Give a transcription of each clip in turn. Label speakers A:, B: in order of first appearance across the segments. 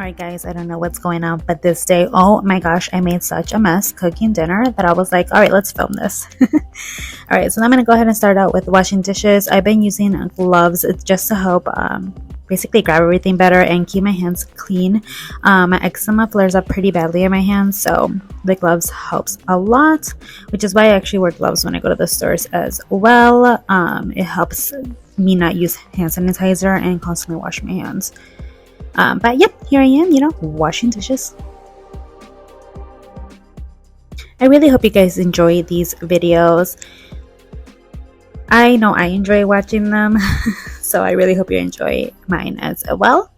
A: Alright guys, I don't know what's going on, but this day, oh my gosh, I made such a mess cooking dinner that I was like, alright, let's film this. Alright, so I'm going to go ahead and start out with washing dishes. I've been using gloves just to help basically grab everything better and keep my hands clean. My eczema flares up pretty badly in my hands, so the gloves helps a lot, which is why I actually wear gloves when I go to the stores as well. It helps me not use hand sanitizer and constantly wash my hands. But yep, here I am, washing dishes. I really hope you guys enjoy these videos. I know I enjoy watching them, so I really hope you enjoy mine as well.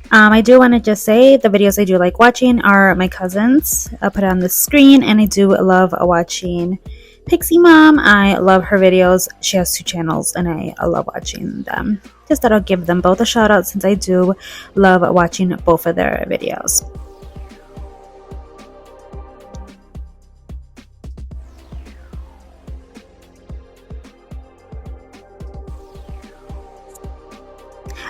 A: I do want to just say the videos I do like watching are my cousins. I'll put it on the screen, and I do love watching Pixie Mom. I love her videos. She has 2 channels and I love watching them. Just thought I'll give them both a shout out since I do love watching both of their videos.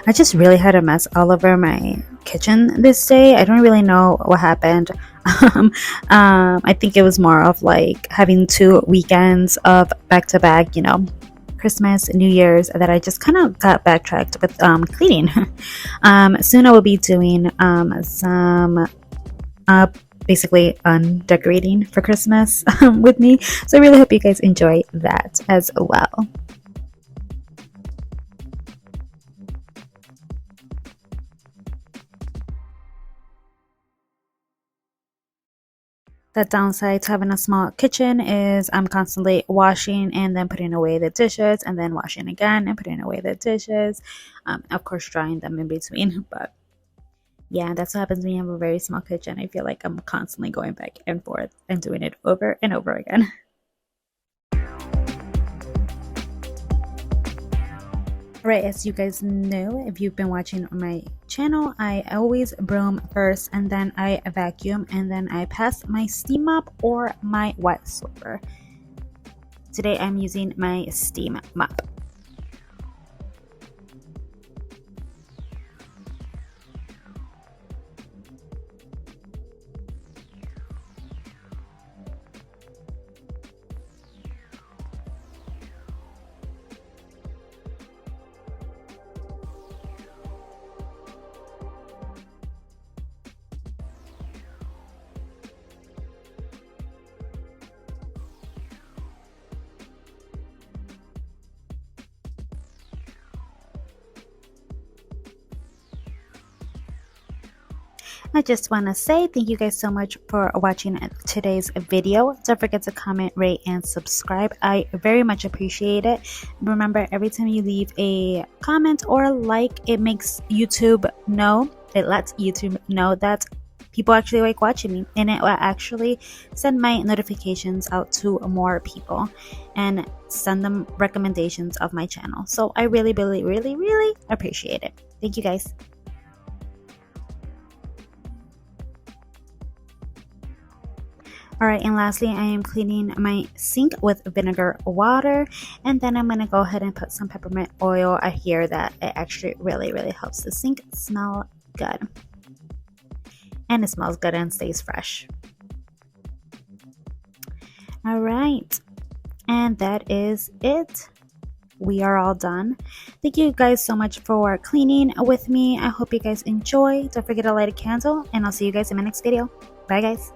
A: I just really had a mess all over my kitchen this day. I don't really know what happened. I think it was more of like having 2 weekends of back-to-back, Christmas, New Year's, that I just kind of got backtracked with cleaning. Soon I will be doing some basically decorating for Christmas with me. So I really hope you guys enjoy that as well. The downside to having a small kitchen is I'm constantly washing and then putting away the dishes and then washing again and putting away the dishes. Of course, drying them in between. But yeah, that's what happens when you have a very small kitchen. I feel like I'm constantly going back and forth and doing it over and over again. Alright, as you guys know, if you've been watching my channel, I always broom first and then I vacuum and then I pass my steam mop or my wet sweeper. Today I'm using my steam mop. I just want to say thank you guys so much for watching today's video. Don't forget to comment, rate, and subscribe. I very much appreciate it. Remember, every time you leave a comment or like, it makes YouTube know, it lets YouTube know that people actually like watching me, and it will actually send my notifications out to more people and send them recommendations of my channel. So I really, really, really, really appreciate it. Thank you guys. Alright, and lastly, I am cleaning my sink with vinegar water, and then I'm going to go ahead and put some peppermint oil. I hear that it actually really, really helps the sink smell good. And it smells good and stays fresh. Alright, and that is it. We are all done. Thank you guys so much for cleaning with me. I hope you guys enjoy. Don't forget to light a candle, and I'll see you guys in my next video. Bye guys.